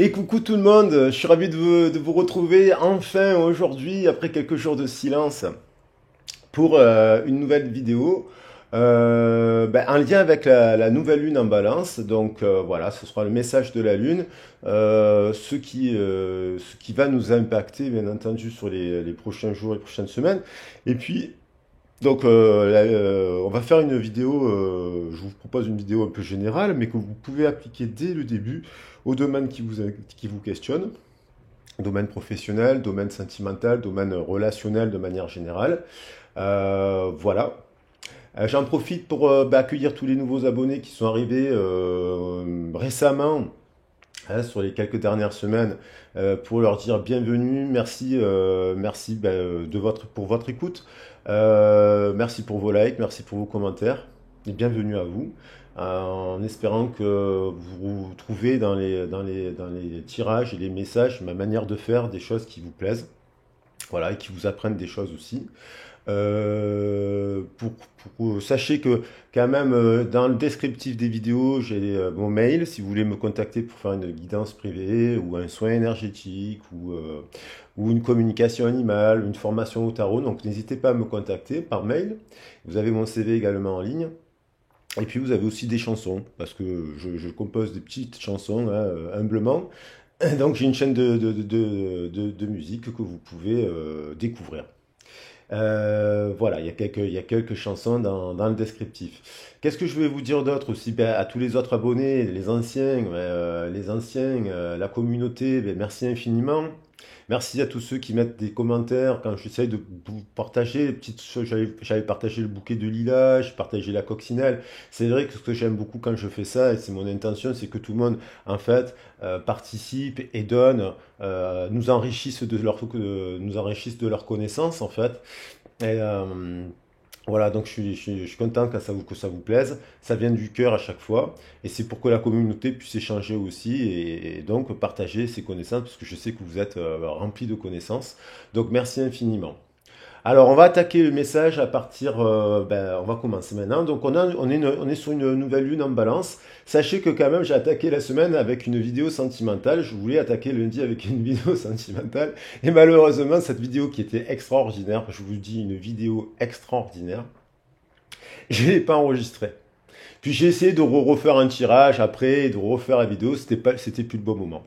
Et coucou tout le monde, je suis ravi de vous retrouver enfin aujourd'hui, après quelques jours de silence, pour une nouvelle vidéo en lien avec la nouvelle lune en balance. Donc voilà, ce sera le message de la lune, ce qui va nous impacter bien entendu sur les prochains jours et prochaines semaines. Et puis on va faire une vidéo, je vous propose une vidéo un peu générale, mais que vous pouvez appliquer dès le début au domaine qui vous questionne, domaine professionnel, domaine sentimental, domaine relationnel de manière générale. Voilà. J'en profite pour accueillir tous les nouveaux abonnés qui sont arrivés récemment, hein, sur les quelques dernières semaines, pour leur dire bienvenue, merci pour votre écoute, merci pour vos likes, merci pour vos commentaires, et bienvenue à vous, en espérant que vous trouvez dans les tirages et les messages ma manière de faire des choses qui vous plaisent, voilà, et qui vous apprennent des choses aussi. Sachez que quand même dans le descriptif des vidéos, j'ai mon mail si vous voulez me contacter pour faire une guidance privée ou un soin énergétique ou une communication animale, une formation au tarot. Donc n'hésitez pas à me contacter par mail. Vous avez mon CV également en ligne. Et puis vous avez aussi des chansons, parce que je compose des petites chansons, hein, humblement. Donc j'ai une chaîne de musique que vous pouvez découvrir. Voilà, il y a quelques chansons dans le descriptif. Qu'est-ce que je vais vous dire d'autre aussi? Ben, à tous les autres abonnés, la communauté, ben, merci infiniment. Merci à tous ceux qui mettent des commentaires quand j'essaye de vous partager les petites choses. J'avais partagé le bouquet de lilas, j'ai partagé la coccinelle. C'est vrai que ce que j'aime beaucoup quand je fais ça, et c'est mon intention, c'est que tout le monde, en fait, participe et donne, nous enrichissent de leurs connaissances, en fait. Et voilà, donc je suis content que ça vous plaise. Ça vient du cœur à chaque fois. Et c'est pour que la communauté puisse échanger aussi et donc partager ses connaissances, parce que je sais que vous êtes remplis de connaissances. Donc merci infiniment. Alors, on va attaquer le message à partir. On va commencer maintenant. Donc, on est sur une nouvelle lune en balance. Sachez que, quand même, j'ai attaqué la semaine avec une vidéo sentimentale. Je voulais attaquer lundi avec une vidéo sentimentale. Et malheureusement, cette vidéo qui était extraordinaire, je vous dis une vidéo extraordinaire, je ne l'ai pas enregistrée. Puis j'ai essayé de refaire un tirage après, de refaire la vidéo. C'était plus le bon moment.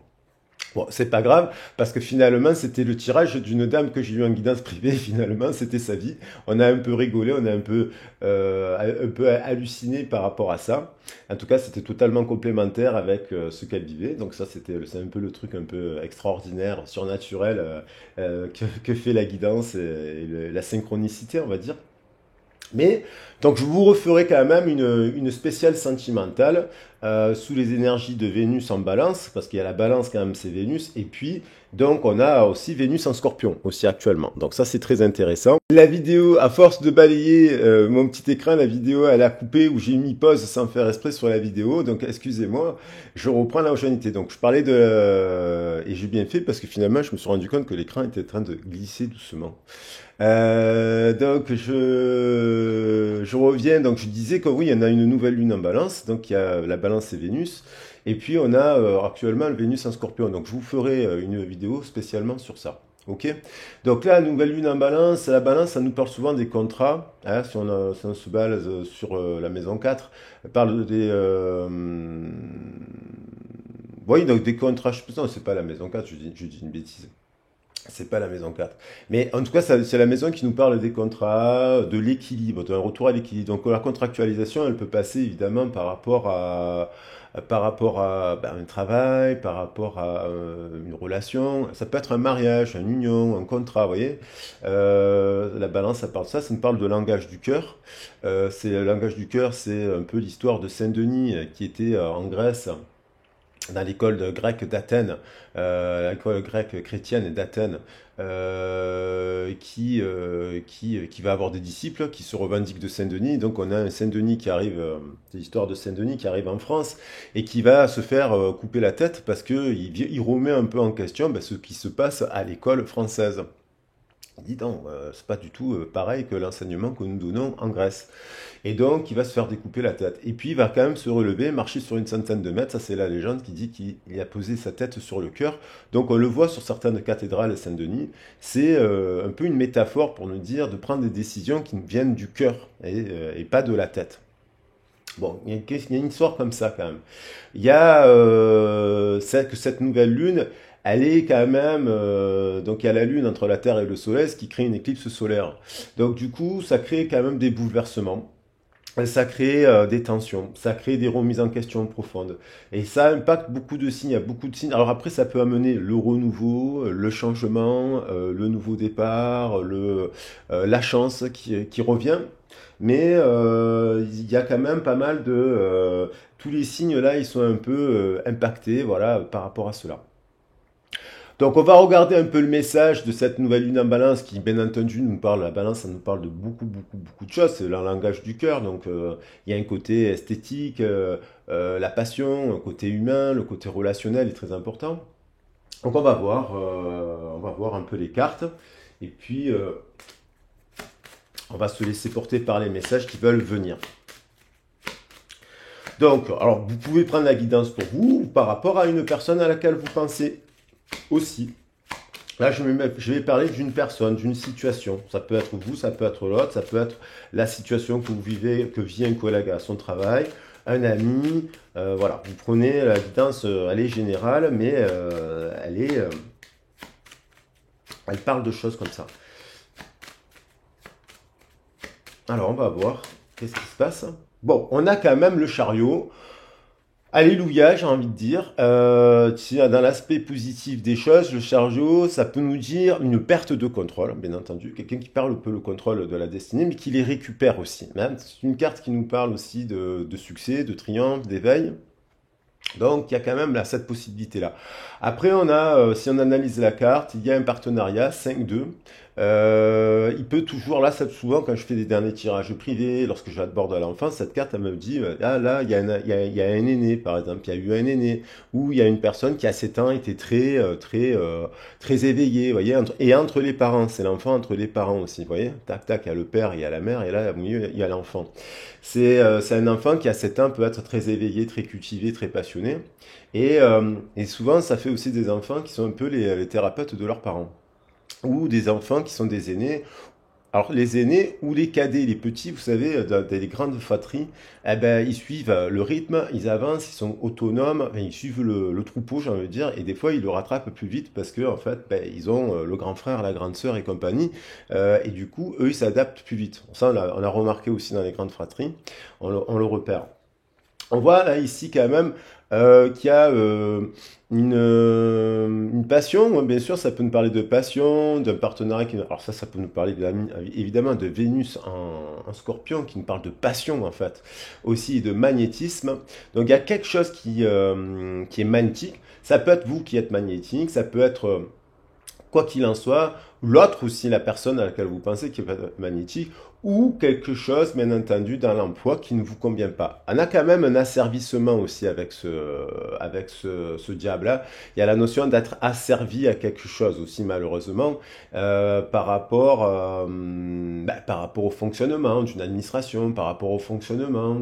Bon, c'est pas grave, parce que finalement, c'était le tirage d'une dame que j'ai eu en guidance privée. Finalement, c'était sa vie. On a un peu rigolé, on a un peu halluciné par rapport à ça. En tout cas, c'était totalement complémentaire avec ce qu'elle vivait. Donc ça, c'est un peu le truc un peu extraordinaire, surnaturel, que fait la guidance et la synchronicité, on va dire. Mais, donc je vous referai quand même une spéciale sentimentale sous les énergies de Vénus en balance, parce qu'il y a la balance quand même, c'est Vénus, et puis donc on a aussi Vénus en scorpion, aussi actuellement. Donc ça c'est très intéressant. La vidéo, à force de balayer mon petit écran, la vidéo elle a coupé, ou j'ai mis pause sans faire exprès sur la vidéo, donc excusez-moi, je reprends la j'étais. Donc je parlais et j'ai bien fait, parce que finalement je me suis rendu compte que l'écran était en train de glisser doucement. Donc je reviens, donc je disais que oui, il y en a une nouvelle lune en balance, donc il y a la balance et Vénus, et puis on a actuellement le Vénus en scorpion, donc je vous ferai une vidéo spécialement sur ça. Ok? Donc là, la nouvelle lune en balance, la balance, ça nous parle souvent des contrats, hein, si on se base sur la maison 4, elle parle oui, donc des contrats, non, c'est pas la maison 4, je dis une bêtise. C'est pas la maison 4. Mais en tout cas, c'est la maison qui nous parle des contrats, de l'équilibre, d'un retour à l'équilibre. Donc la contractualisation, elle peut passer évidemment par rapport à un travail, par rapport à une relation. Ça peut être un mariage, une union, un contrat, vous voyez. La balance, ça parle de ça. Ça nous parle de langage du cœur. Le langage du cœur, c'est un peu l'histoire de Saint-Denis qui était en Grèce, dans grecque d'Athènes, l'école grecque chrétienne d'Athènes, qui va avoir des disciples qui se revendiquent de Saint-Denis. Donc on a un Saint-Denis qui arrive, c'est l'histoire de Saint-Denis qui arrive en France et qui va se faire couper la tête parce qu'il remet un peu en question ce qui se passe à l'école française. Il dit non, c'est pas du tout pareil que l'enseignement que nous donnons en Grèce. Et donc, il va se faire découper la tête. Et puis, il va quand même se relever, marcher sur une centaine de mètres. Ça, c'est la légende qui dit qu'il a posé sa tête sur le cœur. Donc, on le voit sur certaines cathédrales à Saint-Denis. C'est un peu une métaphore pour nous dire de prendre des décisions qui nous viennent du cœur et pas de la tête. Bon, il y a une histoire comme ça quand même. Il y a que cette nouvelle lune, elle est quand même... donc il y a la lune entre la Terre et le Soleil, ce qui crée une éclipse solaire. Donc du coup, ça crée quand même des bouleversements. Ça crée des tensions, ça crée des remises en question profondes. Et ça impacte beaucoup de signes, il y a beaucoup de signes. Alors après, ça peut amener le renouveau, le changement, le nouveau départ, la chance qui revient. Mais il y a quand même pas mal de... tous les signes là, ils sont un peu impactés, voilà, par rapport à cela. Donc on va regarder un peu le message de cette nouvelle lune en balance qui bien entendu nous parle, la balance ça nous parle de beaucoup de choses, c'est le langage du cœur, donc il y a un côté esthétique, la passion, un côté humain, le côté relationnel est très important. Donc on va voir un peu les cartes et puis on va se laisser porter par les messages qui veulent venir. Donc alors vous pouvez prendre la guidance pour vous ou par rapport à une personne à laquelle vous pensez aussi. Là, je vais parler d'une personne, d'une situation. Ça peut être vous, ça peut être l'autre, ça peut être la situation que vous vivez, que vit un collègue à son travail, un ami. Voilà, vous prenez la guidance, elle est générale, mais elle parle de choses comme ça. Alors, on va voir qu'est-ce qui se passe. Bon, on a quand même le chariot. Alléluia, j'ai envie de dire. Dans l'aspect positif des choses, le chariot, ça peut nous dire une perte de contrôle, bien entendu. Quelqu'un qui perd un peu le contrôle de la destinée, mais qui les récupère aussi. C'est une carte qui nous parle aussi de succès, de triomphe, d'éveil. Donc il y a quand même là, cette possibilité-là. Après, si on analyse la carte, il y a un partenariat 5-2. Il peut toujours, là, souvent quand je fais des derniers tirages privés, lorsque j'aborde à l'enfance, cette carte, elle me dit, ah là, il y a un aîné, par exemple, il y a eu un aîné, ou il y a une personne qui à 7 ans était très éveillée, vous voyez, et entre les parents, c'est l'enfant entre les parents aussi, vous voyez, tac, tac, il y a le père, il y a la mère, et là, au milieu, il y a l'enfant. C'est un enfant qui à 7 ans peut être très éveillé, très cultivé, très passionné. Et souvent, ça fait aussi des enfants qui sont un peu les thérapeutes de leurs parents. Ou des enfants qui sont des aînés. Alors les aînés ou les cadets, les petits, vous savez, dans les grandes fratries, eh ben, ils suivent le rythme, ils avancent, ils sont autonomes, enfin, ils suivent le troupeau, j'ai envie de dire, et des fois ils le rattrapent plus vite parce que en fait, ben, ils ont le grand frère, la grande sœur et compagnie, et du coup, eux, ils s'adaptent plus vite. Ça, on a remarqué aussi dans les grandes fratries, on le repère. On voit là ici quand même qu'il y a une passion. Bien sûr, ça peut nous parler de passion, d'un partenariat. Alors ça peut nous parler évidemment de Vénus en Scorpion qui nous parle de passion en fait, aussi de magnétisme. Donc il y a quelque chose qui est magnétique. Ça peut être vous qui êtes magnétique, ça peut être quoi qu'il en soit, l'autre aussi, la personne à laquelle vous pensez qui est magnétique, ou quelque chose, bien entendu, dans l'emploi qui ne vous convient pas. On a quand même un asservissement aussi avec ce diable-là. Il y a la notion d'être asservi à quelque chose aussi, malheureusement, par rapport au fonctionnement d'une administration, par rapport au fonctionnement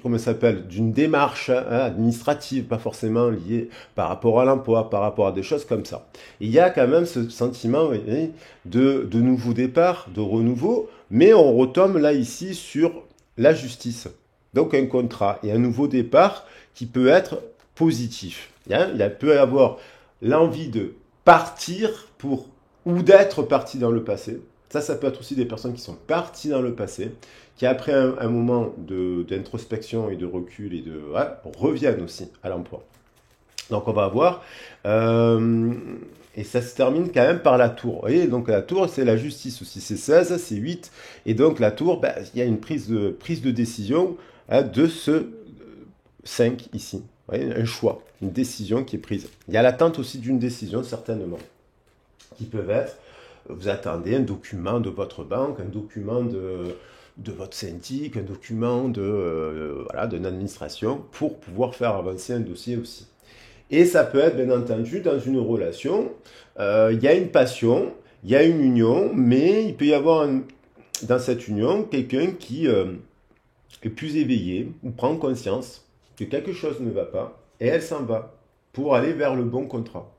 comment ça s'appelle, d'une démarche administrative, pas forcément liée par rapport à l'emploi, par rapport à des choses comme ça. Et il y a quand même ce sentiment oui, de nouveau départ, de renouveau, mais on retombe là ici sur la justice. Donc un contrat et un nouveau départ qui peut être positif. Il peut y avoir l'envie de partir ou d'être parti dans le passé. Ça peut être aussi des personnes qui sont parties dans le passé, qui après un moment d'introspection et de recul reviennent aussi à l'emploi. Donc on va voir. Et ça se termine quand même par la tour. Vous voyez, donc la tour, c'est la justice aussi. C'est 16, c'est 8. Et donc la tour, il y a une prise de décision de ce 5 ici. Vous voyez, un choix, une décision qui est prise. Il y a l'attente aussi d'une décision, certainement, qui peuvent être, vous attendez un document de votre banque, un document de votre syndic, un document d'une administration pour pouvoir faire avancer un dossier aussi. Et ça peut être, bien entendu, dans une relation, il y a une passion, il y a une union, mais il peut y avoir dans cette union quelqu'un qui est plus éveillé ou prend conscience que quelque chose ne va pas et elle s'en va pour aller vers le bon contrat.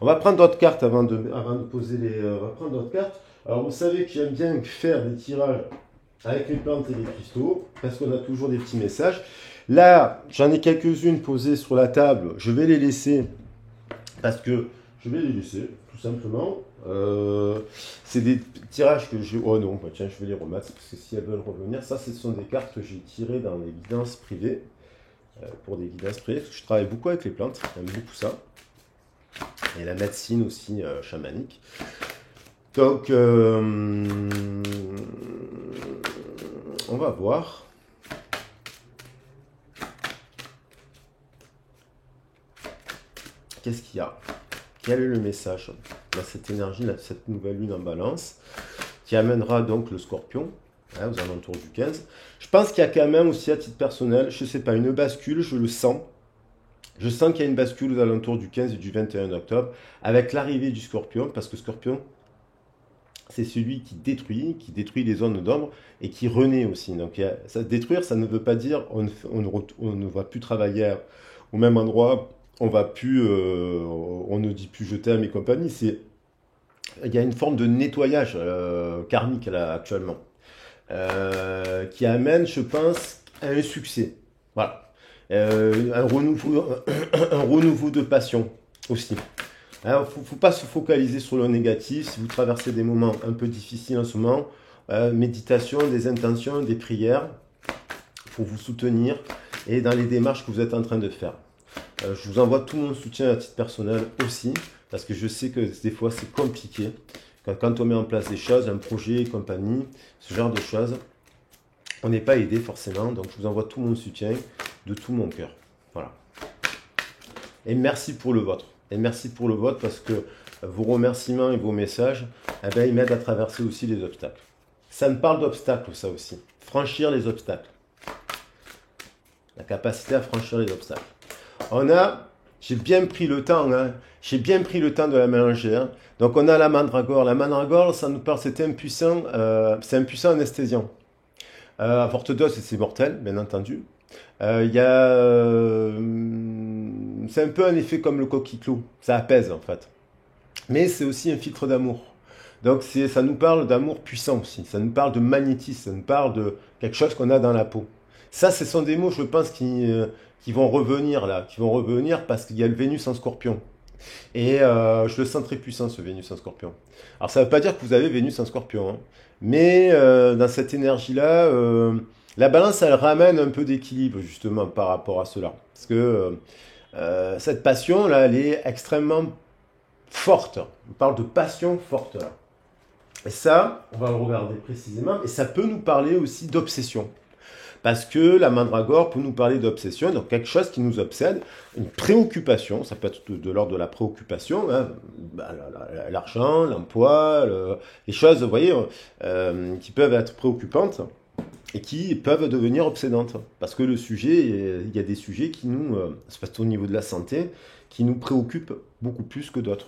On va prendre d'autres cartes avant de poser les. On va prendre d'autres cartes. Alors vous savez que j'aime bien faire des tirages avec les plantes et les cristaux parce qu'on a toujours des petits messages. Là, j'en ai quelques-unes posées sur la table. Je vais les laisser parce que je vais les laisser tout simplement. C'est des tirages que j'ai. Oh non, bah tiens, je vais les remettre parce que si elles veulent revenir, ça, ce sont des cartes que j'ai tirées dans les guidances privées. Pour des guidances privées, parce que je travaille beaucoup avec les plantes, j'aime beaucoup ça. Et la médecine aussi chamanique. Donc, on va voir. Qu'est-ce qu'il y a? Quel est le message? Cette énergie, cette nouvelle lune en balance, qui amènera donc le scorpion, hein, aux alentours du 15. Je pense qu'il y a quand même aussi, à titre personnel, je ne sais pas, une bascule, je le sens. Je sens qu'il y a une bascule aux alentours du 15 et du 21 octobre, avec l'arrivée du scorpion, parce que scorpion, c'est celui qui détruit les zones d'ombre et qui renaît aussi. Donc, ça, détruire, ça ne veut pas dire on ne va plus travailler au même endroit, on ne dit plus je t'aime et compagnie. Il y a une forme de nettoyage karmique là, actuellement, qui amène, je pense, à un succès. Voilà. Un renouveau de passion aussi. Il ne faut pas se focaliser sur le négatif. Si vous traversez des moments un peu difficiles en ce moment, méditation, des intentions, des prières pour vous soutenir et dans les démarches que vous êtes en train de faire. Je vous envoie tout mon soutien à titre personnel aussi, parce que je sais que des fois c'est compliqué. Quand on met en place des choses, un projet et compagnie, ce genre de choses, on n'est pas aidé forcément. Donc je vous envoie tout mon soutien de tout mon cœur. Voilà. Et merci pour le vôtre. Et merci pour le vote parce que vos remerciements et vos messages, eh ben, ils m'aident à traverser aussi les obstacles. Ça me parle d'obstacles, ça aussi. Franchir les obstacles. La capacité à franchir les obstacles. J'ai bien pris le temps, hein. J'ai bien pris le temps de la mélanger. Hein. Donc on a la mandragore. La mandragore, ça nous parle, c'est un puissant anesthésiant. À forte dose, c'est mortel, bien entendu. C'est un peu un effet comme le coquelicot, ça apaise en fait. Mais c'est aussi un filtre d'amour. Donc ça nous parle d'amour puissant aussi, ça nous parle de magnétisme, ça nous parle de quelque chose qu'on a dans la peau. Ça, ce sont des mots, je pense, qui vont revenir là, parce qu'il y a le Vénus en Scorpion. Et je le sens très puissant, ce Vénus en Scorpion. Alors ça ne veut pas dire que vous avez Vénus en Scorpion, hein. Mais dans cette énergie-là, la balance, elle ramène un peu d'équilibre justement par rapport à cela. Parce que cette passion-là, elle est extrêmement forte. On parle de passion forte là. Et ça, on va le regarder précisément. Et ça peut nous parler aussi d'obsession. Parce que la mandragore peut nous parler d'obsession, donc quelque chose qui nous obsède, une préoccupation, ça peut être de l'ordre de la préoccupation, hein, l'argent, l'emploi, les choses, vous voyez, qui peuvent être préoccupantes et qui peuvent devenir obsédantes. Parce que le sujet, il y a des sujets qui nous, c'est au niveau de la santé, qui nous préoccupent beaucoup plus que d'autres.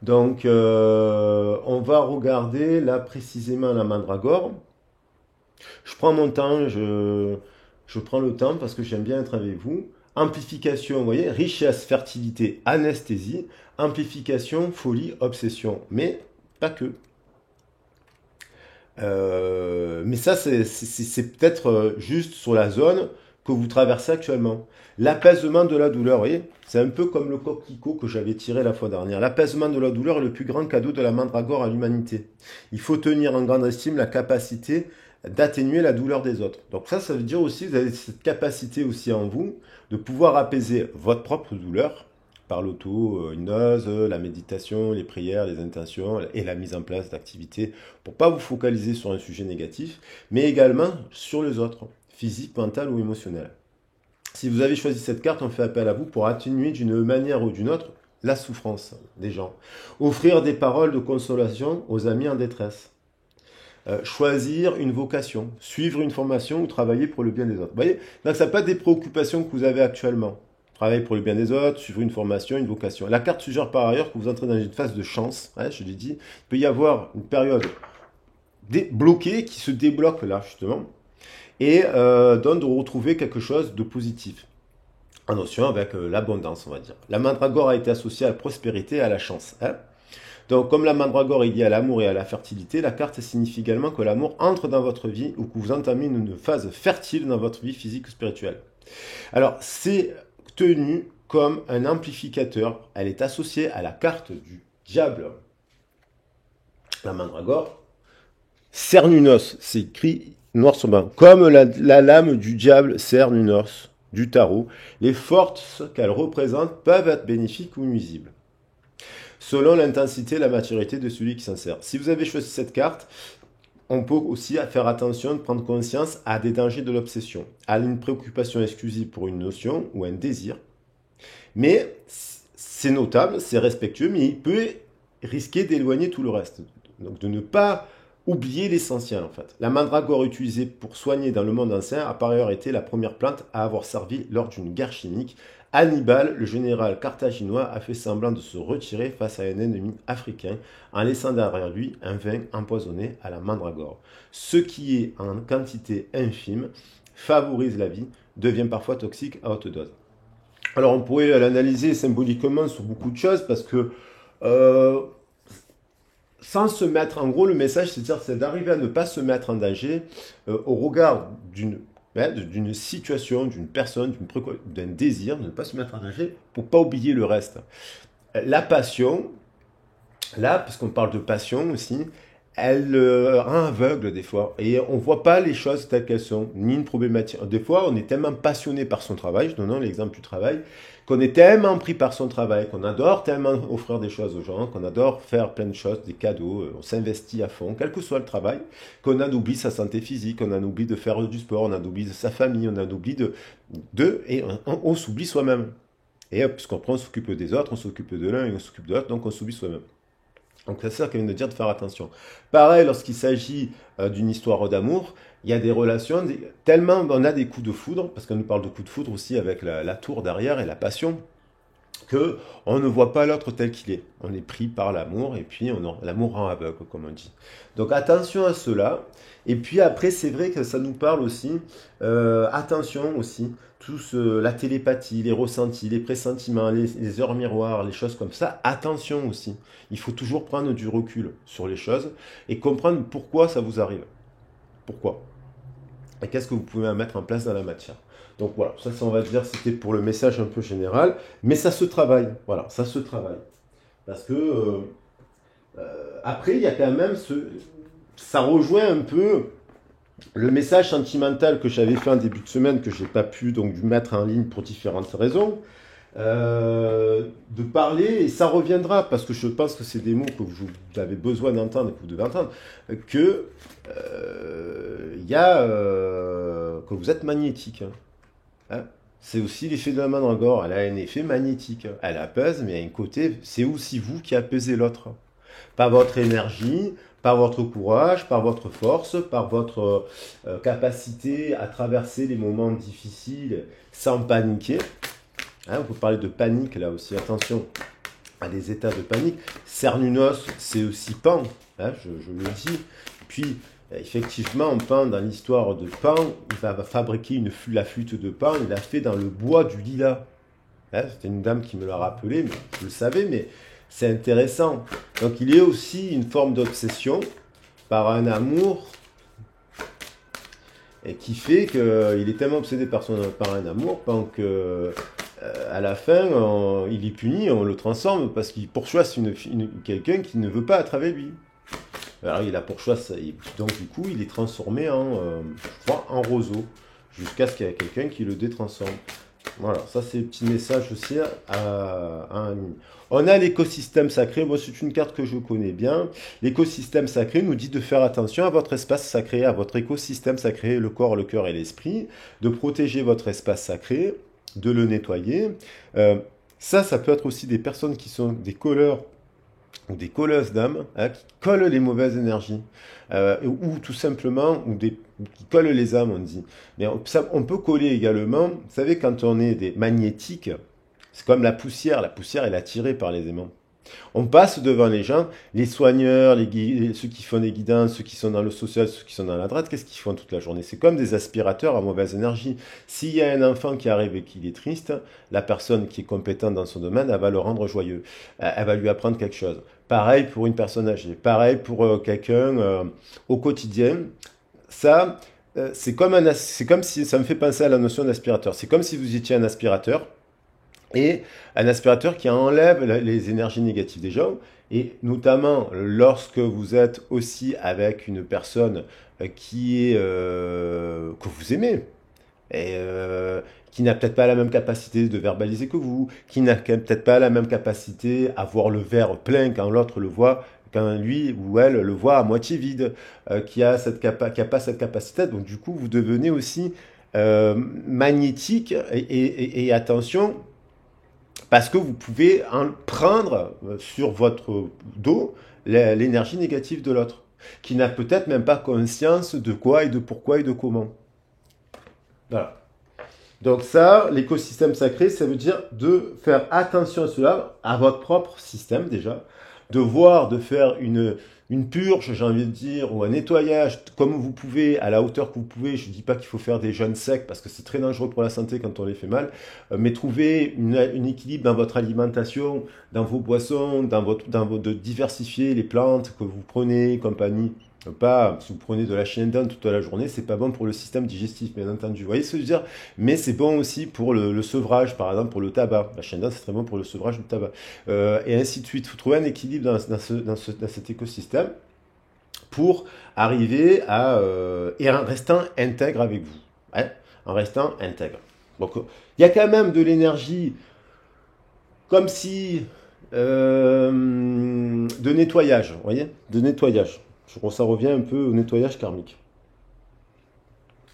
Donc, on va regarder là précisément la mandragore. Je prends mon temps, je prends le temps parce que j'aime bien être avec vous. Amplification, vous voyez, richesse, fertilité, anesthésie, amplification, folie, obsession, mais pas que. Mais ça, c'est peut-être juste sur la zone que vous traversez actuellement. L'apaisement de la douleur, vous voyez, c'est un peu comme le coquelicot que j'avais tiré la fois dernière. L'apaisement de la douleur est le plus grand cadeau de la mandragore à l'humanité. Il faut tenir en grande estime la capacité d'atténuer la douleur des autres. Donc ça veut dire aussi, vous avez cette capacité aussi en vous de pouvoir apaiser votre propre douleur par l'auto-hypnose, la méditation, les prières, les intentions et la mise en place d'activités pour ne pas vous focaliser sur un sujet négatif, mais également sur les autres, physique, mental ou émotionnel. Si vous avez choisi cette carte, on fait appel à vous pour atténuer d'une manière ou d'une autre la souffrance des gens. Offrir des paroles de consolation aux amis en détresse. choisir une vocation, suivre une formation ou travailler pour le bien des autres. Vous voyez? Donc ça peut être des préoccupations que vous avez actuellement. Travailler pour le bien des autres, suivre une formation, une vocation. La carte suggère par ailleurs que vous entrez dans une phase de chance. Ouais, je l'ai dit, il peut y avoir une période bloquée qui se débloque là justement et donne de retrouver quelque chose de positif. En notion avec l'abondance, on va dire. La mandragore a été associée à la prospérité et à la chance. Hein. Donc, comme la mandragore est liée à l'amour et à la fertilité, la carte signifie également que l'amour entre dans votre vie ou que vous entamez une phase fertile dans votre vie physique ou spirituelle. Alors, c'est tenu comme un amplificateur. Elle est associée à la carte du diable. La mandragore. Cernunos, c'est écrit noir sur blanc. Comme la lame du diable Cernunos du tarot, les forces qu'elle représente peuvent être bénéfiques ou nuisibles, selon l'intensité et la maturité de celui qui s'en sert. Si vous avez choisi cette carte, on peut aussi faire attention de prendre conscience à des dangers de l'obsession, à une préoccupation exclusive pour une notion ou un désir. Mais c'est notable, c'est respectueux, mais il peut risquer d'éloigner tout le reste. Donc de ne pas oublier l'essentiel en fait. La mandragore utilisée pour soigner dans le monde ancien a par ailleurs été la première plante à avoir servi lors d'une guerre chimique. Hannibal, le général carthaginois, a fait semblant de se retirer face à un ennemi africain en laissant derrière lui un vin empoisonné à la mandragore. Ce qui est en quantité infime favorise la vie, devient parfois toxique à haute dose. Alors on pourrait l'analyser symboliquement sur beaucoup de choses parce que sans se mettre, en gros, le message, c'est d'arriver à ne pas se mettre en danger au regard d'une situation, d'une personne, d'un désir, de ne pas se mettre en danger pour pas oublier le reste. La passion, là, parce qu'on parle de passion aussi, elle rend aveugle des fois. Et on voit pas les choses telles qu'elles sont, ni une problématique. Des fois, on est tellement passionné par son travail, je donne l'exemple du travail, qu'on est tellement pris par son travail, qu'on adore tellement offrir des choses aux gens, qu'on adore faire plein de choses, des cadeaux, on s'investit à fond, quel que soit le travail, qu'on en oublie sa santé physique, on en oublie de faire du sport, on en oublie de sa famille, on en oublie et on s'oublie soi-même. Et puisqu'après on s'occupe des autres, on s'occupe de l'un et on s'occupe de l'autre, donc on s'oublie soi-même. Donc c'est ça qu'elle vient de dire de faire attention. Pareil, lorsqu'il s'agit d'une histoire d'amour, il y a des relations, tellement on a des coups de foudre, parce qu'on nous parle de coups de foudre aussi avec la tour derrière et la passion, que on ne voit pas l'autre tel qu'il est. On est pris par l'amour et puis l'amour rend aveugle, comme on dit. Donc attention à cela. Et puis après, c'est vrai que ça nous parle aussi, attention aussi, la télépathie, les ressentis, les pressentiments, les heures miroirs, les choses comme ça, attention aussi. Il faut toujours prendre du recul sur les choses et comprendre pourquoi ça vous arrive. Pourquoi? Et qu'est-ce que vous pouvez mettre en place dans la matière. Donc voilà, ça on va dire c'était pour le message un peu général, mais ça se travaille, voilà, ça se travaille. Parce que après, il y a quand même ça rejoint un peu le message sentimental que j'avais fait en début de semaine, que je n'ai pas pu donc dû mettre en ligne pour différentes raisons, de parler, et ça reviendra, parce que je pense que c'est des mots que vous avez besoin d'entendre et que vous devez entendre, que que vous êtes magnétique. Hein. C'est aussi l'effet de la mandragore, elle a un effet magnétique. Elle apaise, mais il y a un côté, c'est aussi vous qui apaisez l'autre. Par votre énergie, par votre courage, par votre force, par votre capacité à traverser les moments difficiles sans paniquer. Hein, on peut parler de panique là aussi, attention à des états de panique. Cernunos, c'est aussi Pan, hein, je le dis. Puis, effectivement, Pan, dans l'histoire de Pan, il va fabriquer la flûte de Pan, il l'a fait dans le bois du lilas. Hein, c'était une dame qui me l'a rappelé, mais je le savais, mais c'est intéressant. Donc, il y a aussi une forme d'obsession par un amour et qui fait qu'il est tellement obsédé par un amour, Pan, que à la fin, il est puni, on le transforme parce qu'il pourchasse quelqu'un qui ne veut pas être avec lui. Alors il a pourchasse, donc du coup il est transformé en roseau, jusqu'à ce qu'il y ait quelqu'un qui le détransforme. Voilà, ça c'est un petit message aussi à on a l'écosystème sacré, moi c'est une carte que je connais bien. L'écosystème sacré nous dit de faire attention à votre espace sacré, à votre écosystème sacré, le corps, le cœur et l'esprit, de protéger votre espace sacré, de le nettoyer. Ça peut être aussi des personnes qui sont des colleurs ou des colleuses d'âme, hein, qui collent les mauvaises énergies, ou tout simplement, qui collent les âmes, on dit. Mais on peut coller également, vous savez, quand on est des magnétiques, c'est comme la poussière elle est attirée par les aimants. On passe devant les gens, les soigneurs, ceux qui font des guidances, ceux qui sont dans le social, ceux qui sont dans la droite, qu'est-ce qu'ils font toute la journée? C'est comme des aspirateurs à mauvaise énergie. S'il y a un enfant qui arrive et qu'il est triste, la personne qui est compétente dans son domaine, elle va le rendre joyeux. Elle va lui apprendre quelque chose. Pareil pour une personne âgée, pareil pour quelqu'un au quotidien. Ça, c'est comme si, ça me fait penser à la notion d'aspirateur. C'est comme si vous étiez un aspirateur et un aspirateur qui enlève les énergies négatives des gens, et notamment lorsque vous êtes aussi avec une personne que vous aimez, et qui n'a peut-être pas la même capacité de verbaliser que vous, qui n'a peut-être pas la même capacité à voir le verre plein quand l'autre le voit, quand lui ou elle le voit à moitié vide, qui a pas cette capacité. Donc du coup, vous devenez aussi magnétique et attention, parce que vous pouvez en prendre sur votre dos l'énergie négative de l'autre, qui n'a peut-être même pas conscience de quoi et de pourquoi et de comment. Voilà. Donc ça, l'écosystème sacré, ça veut dire de faire attention à cela, à votre propre système déjà, de voir, de faire une purge, j'ai envie de dire, ou un nettoyage, comme vous pouvez, à la hauteur que vous pouvez. Je ne dis pas qu'il faut faire des jeûnes secs, parce que c'est très dangereux pour la santé quand on les fait mal, mais trouver une équilibre dans votre alimentation, dans vos boissons, de diversifier les plantes que vous prenez, compagnie. Pas, si vous prenez de la chiendane toute la journée, c'est pas bon pour le système digestif, bien entendu. Vous voyez ce que je veux dire? Mais c'est bon aussi pour le sevrage, par exemple, pour le tabac. La chiendane, c'est très bon pour le sevrage du tabac. Et ainsi de suite. Il faut trouver un équilibre dans cet écosystème pour arriver et en restant intègre avec vous. Hein, en restant intègre. Donc, il y a quand même de l'énergie, comme si de nettoyage, vous voyez? De nettoyage. Ça revient un peu au nettoyage karmique.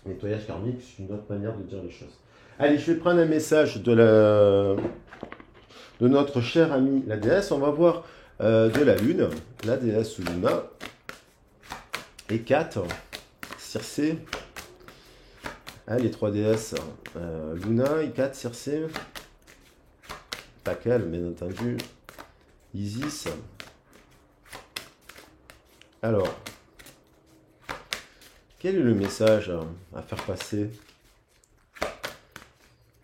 Nettoyage karmique, c'est une autre manière de dire les choses. Allez, je vais prendre un message de notre chère amie la déesse. On va voir de la lune, la déesse Luna, Hécate, Circé. Ah, les trois déesses, Luna, Hécate, Circé. Pas qu'elle, bien entendu. Isis. Alors, quel est le message à faire passer?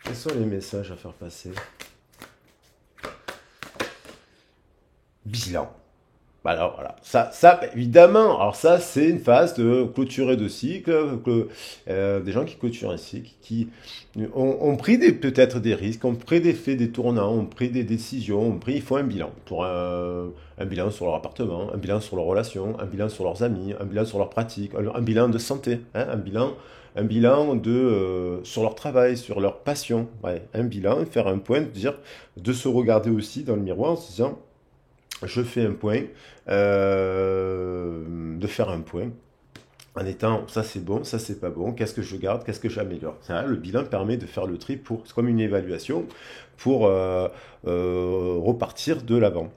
Quels sont les messages à faire passer? Bilan. Alors voilà, ça évidemment, alors ça c'est une phase de clôturer de cycle, des gens qui clôturent un cycle, qui ont pris peut-être des risques, ont pris des tournants, ont pris des décisions, ils font un bilan, pour un bilan sur leur appartement, un bilan sur leurs relations, un bilan sur leurs amis, un bilan sur leurs pratiques, un bilan de santé, hein, un bilan sur leur travail, sur leur passion, ouais, un bilan, faire un point, de se regarder aussi dans le miroir en se disant, je fais un point, de faire un point, en étant, ça c'est bon, ça c'est pas bon, qu'est-ce que je garde, qu'est-ce que j'améliore. Ça, le bilan permet de faire le tri, c'est comme une évaluation, pour repartir de l'avant.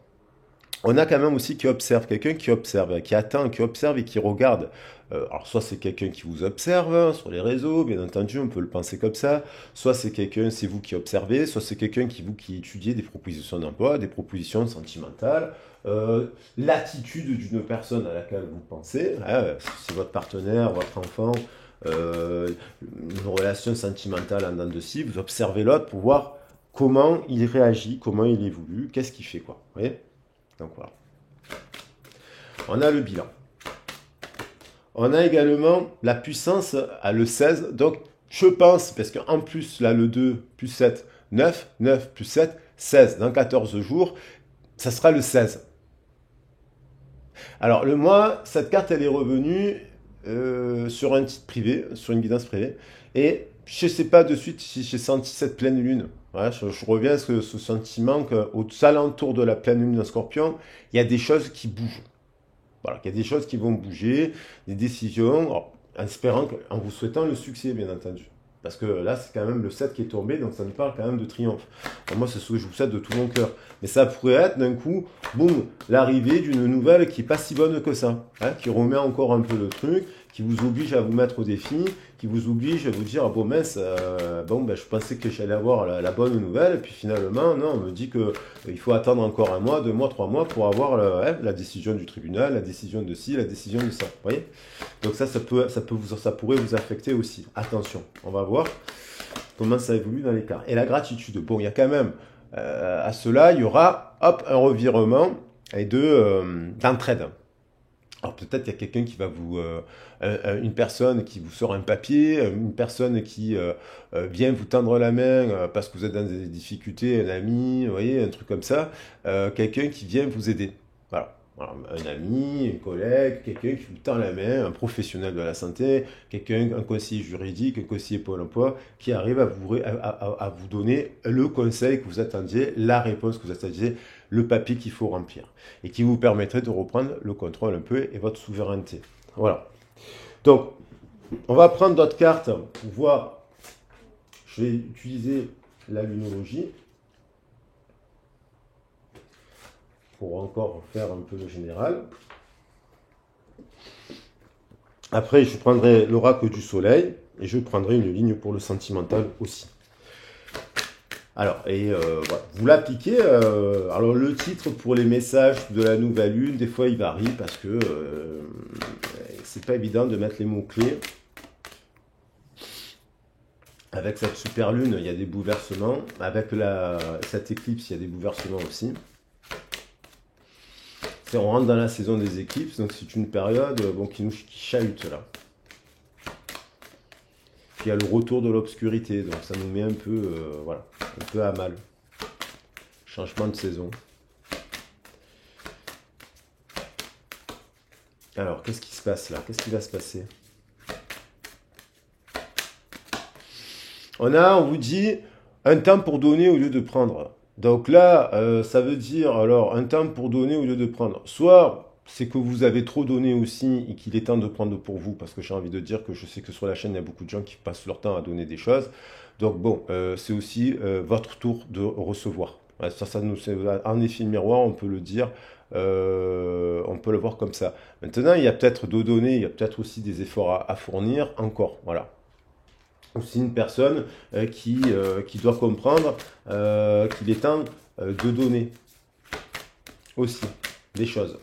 On a quand même aussi quelqu'un qui observe, qui attend, qui observe et qui regarde. Alors soit c'est quelqu'un qui vous observe sur les réseaux, bien entendu, on peut le penser comme ça. Soit c'est vous qui observez, soit c'est quelqu'un qui étudiez des propositions d'emploi, des propositions sentimentales, l'attitude d'une personne à laquelle vous pensez, hein, si c'est votre partenaire, votre enfant, une relation sentimentale en dents de scie, vous observez l'autre pour voir comment il réagit, comment il évolue, qu'est-ce qu'il fait, quoi. Vous voyez? Donc voilà. On a le bilan. On a également la puissance à le 16. Donc je pense, parce qu'en plus, là, le 2 plus 7, 9, 9 plus 7, 16. Dans 14 jours, ça sera le 16. Alors le mois, cette carte, elle est revenue sur un titre privé, sur une guidance privée. Et je ne sais pas de suite si j'ai senti cette pleine lune. Voilà, je reviens à ce sentiment qu'aux alentours de la pleine lune en Scorpion, il y a des choses qui bougent. Voilà, il y a des choses qui vont bouger, des décisions, en espérant, en vous souhaitant le succès, bien entendu. Parce que là, c'est quand même le 7 qui est tombé, donc ça nous parle quand même de triomphe. Alors moi, c'est ce que je vous souhaite de tout mon cœur. Mais ça pourrait être d'un coup, boum, l'arrivée d'une nouvelle qui n'est pas si bonne que ça, hein, qui remet encore un peu le truc, qui vous oblige à vous mettre au défi, qui vous oblige à vous dire, ah, bon mince, je pensais que j'allais avoir la bonne nouvelle, et puis finalement, non, on me dit que il faut attendre encore 1 mois, 2 mois, 3 mois pour avoir la décision du tribunal, la décision de ci, la décision de ça. Vous voyez? Donc ça pourrait vous affecter aussi. Attention, on va voir comment ça évolue dans les cas. Et la gratitude, bon, il y a quand même, à cela, il y aura, hop, un revirement et d'entraide. Alors peut-être qu'il y a quelqu'un qui va une personne qui vous sort un papier, une personne qui vient vous tendre la main parce que vous êtes dans des difficultés, un ami, vous voyez, un truc comme ça, quelqu'un qui vient vous aider. Voilà. Alors, un ami, un collègue, quelqu'un qui vous tend la main, un professionnel de la santé, un conseiller juridique, un conseiller Pôle emploi, qui arrive à vous donner le conseil que vous attendiez, la réponse que vous attendiez, le papier qu'il faut remplir, et qui vous permettrait de reprendre le contrôle un peu et votre souveraineté. Voilà. Donc, on va prendre d'autres cartes pour voir. Je vais utiliser la lunologie pour encore faire un peu le général. Après, je prendrai l'oracle du soleil et je prendrai une ligne pour le sentimental aussi. Alors, voilà. Vous l'appliquez. Alors, le titre pour les messages de la nouvelle lune, des fois, il varie parce que c'est pas évident de mettre les mots-clés. Avec cette super lune, il y a des bouleversements. Avec cette éclipse, il y a des bouleversements aussi. On rentre dans la saison des éclipses, donc c'est une période qui chahute là. Puis il y a le retour de l'obscurité, donc ça nous met un peu, un peu à mal. Changement de saison. Alors, qu'est-ce qui se passe là? Qu'est-ce qui va se passer? On vous dit un temps pour donner au lieu de prendre. Donc là, ça veut dire, alors, un temps pour donner au lieu de prendre. Soit c'est que vous avez trop donné aussi et qu'il est temps de prendre pour vous, parce que j'ai envie de dire que je sais que sur la chaîne, il y a beaucoup de gens qui passent leur temps à donner des choses. Donc bon, c'est aussi votre tour de recevoir. Ça nous, en effet miroir, on peut le dire, on peut le voir comme ça. Maintenant, il y a peut-être de donner, il y a peut-être aussi des efforts à fournir encore, voilà. Aussi une personne qui doit comprendre qu'il est temps de donner aussi des choses.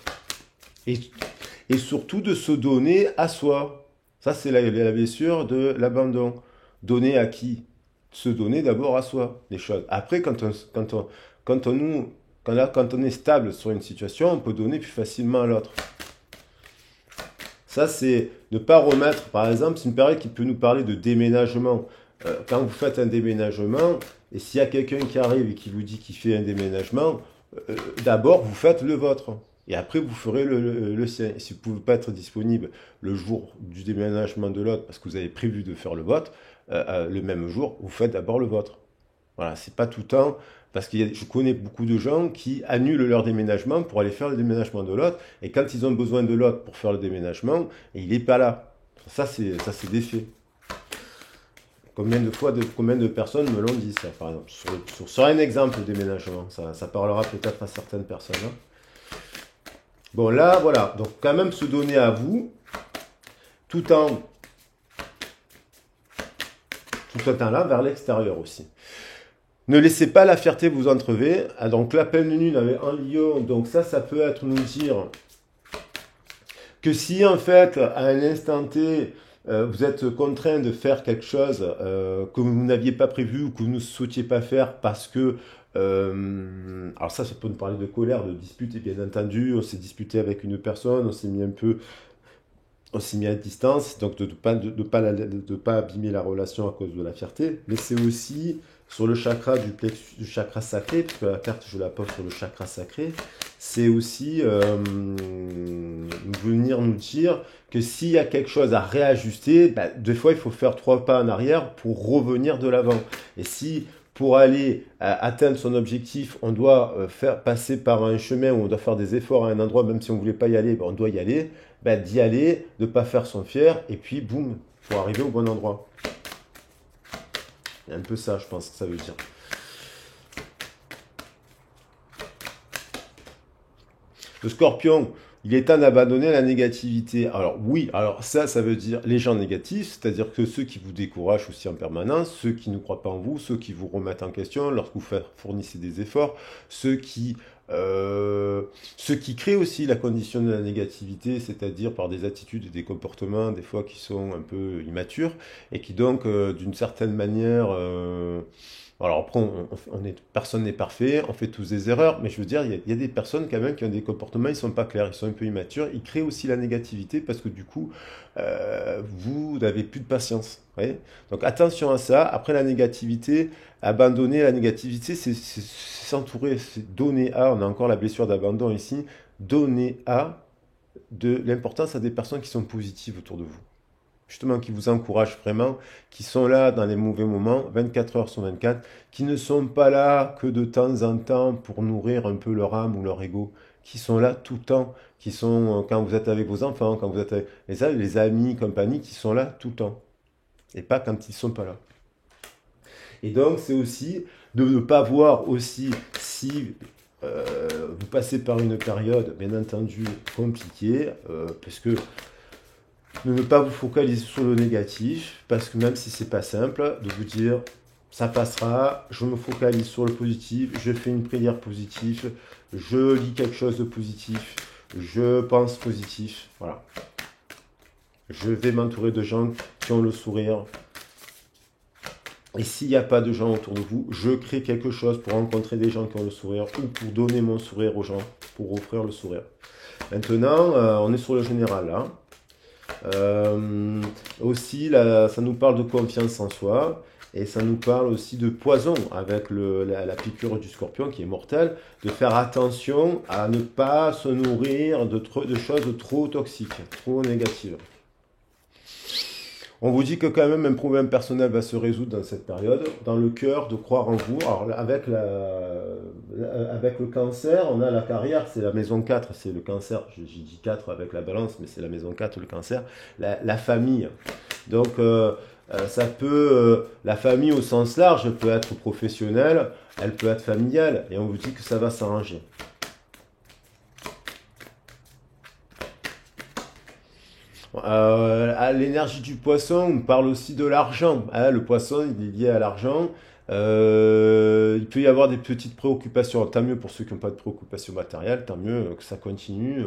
Et surtout de se donner à soi. Ça, c'est la blessure de l'abandon. Donner à qui? Se donner d'abord à soi, des choses. Après, quand on est stable sur une situation, on peut donner plus facilement à l'autre. Ça, c'est ne pas remettre, par exemple, c'est une période qui peut nous parler de déménagement. Quand vous faites un déménagement, et s'il y a quelqu'un qui arrive et qui vous dit qu'il fait un déménagement, d'abord, vous faites le vôtre. Et après, vous ferez le sien. Et si vous ne pouvez pas être disponible le jour du déménagement de l'autre, parce que vous avez prévu de faire le vôtre, le même jour, vous faites d'abord le vôtre. Voilà, c'est pas tout le temps, parce que je connais beaucoup de gens qui annulent leur déménagement pour aller faire le déménagement de l'autre, et quand ils ont besoin de l'autre pour faire le déménagement, il n'est pas là. Ça, c'est des faits. Combien de personnes me l'ont dit, ça, par exemple, sur un exemple de déménagement. Ça parlera peut-être à certaines personnes. Hein. Bon, là, voilà. Donc, quand même se donner à vous, tout en allant vers l'extérieur aussi. Ne laissez pas la fierté vous entrever. Ah, donc, la pleine lune avait un lion. Donc, ça peut être nous dire que si, en fait, à un instant T, vous êtes contraint de faire quelque chose que vous n'aviez pas prévu ou que vous ne souhaitiez pas faire parce que alors ça peut nous parler de colère, de dispute, et bien entendu, on s'est disputé avec une personne, on s'est mis à distance, donc de ne pas abîmer la relation à cause de la fierté, mais c'est aussi sur le chakra du chakra sacré, puisque la carte je la pose sur le chakra sacré, c'est aussi venir nous dire que s'il y a quelque chose à réajuster, des fois il faut faire 3 pas en arrière pour revenir de l'avant. Et si pour aller atteindre son objectif, on doit passer par un chemin où on doit faire des efforts à un endroit, même si on ne voulait pas y aller, on doit y aller, d'y aller, de ne pas faire son fier, et puis boum, il faut arriver au bon endroit. C'est un peu ça, je pense que ça veut dire. Le scorpion, il est temps d'abandonner la négativité. Alors oui, alors ça veut dire les gens négatifs, c'est-à-dire que ceux qui vous découragent aussi en permanence, ceux qui ne croient pas en vous, ceux qui vous remettent en question lorsque vous fournissez des efforts, ceux qui, euh, ceux qui créent aussi la condition de la négativité, c'est-à-dire par des attitudes et des comportements des fois qui sont un peu immatures et qui donc d'une certaine manière alors après, personne n'est parfait, on fait tous des erreurs, mais je veux dire, il y a des personnes quand même qui ont des comportements, ils sont pas clairs, ils sont un peu immatures, ils créent aussi la négativité parce que du coup, vous n'avez plus de patience. Vous voyez. Donc attention à ça. Après la négativité, abandonner la négativité, c'est s'entourer, c'est donner à, on a encore la blessure d'abandon ici, donner à de l'importance à des personnes qui sont positives autour de vous justement, qui vous encouragent vraiment, qui sont là dans les mauvais moments, 24 heures sur 24, qui ne sont pas là que de temps en temps pour nourrir un peu leur âme ou leur ego, qui sont là tout le temps, qui sont quand vous êtes avec vos enfants, quand vous êtes avec les amis, compagnie, qui sont là tout le temps, et pas quand ils ne sont pas là. Et donc, c'est aussi de ne pas voir aussi si vous passez par une période, bien entendu, compliquée, parce que de ne pas vous focaliser sur le négatif, parce que même si c'est pas simple, de vous dire ça passera, je me focalise sur le positif, je fais une prière positive, je lis quelque chose de positif, je pense positif, voilà. Je vais m'entourer de gens qui ont le sourire. Et s'il n'y a pas de gens autour de vous, je crée quelque chose pour rencontrer des gens qui ont le sourire ou pour donner mon sourire aux gens, pour offrir le sourire. Maintenant, on est sur le général là. Aussi, là, ça nous parle de confiance en soi et ça nous parle aussi de poison avec la piqûre du scorpion qui est mortelle, de faire attention à ne pas se nourrir de choses trop toxiques, trop négatives. On vous dit que quand même un problème personnel va se résoudre dans cette période, dans le cœur, de croire en vous. Alors avec le cancer, on a la carrière, c'est la maison 4, c'est le cancer. J'ai dit 4 avec la balance, mais c'est la maison 4, le cancer. La famille. Donc ça peut, la famille au sens large peut être professionnelle, elle peut être familiale, et on vous dit que ça va s'arranger. À l'énergie du poisson, on parle aussi de l'argent. Hein, le poisson, il est lié à l'argent. Il peut y avoir des petites préoccupations. Tant mieux pour ceux qui n'ont pas de préoccupations matérielles, tant mieux que ça continue.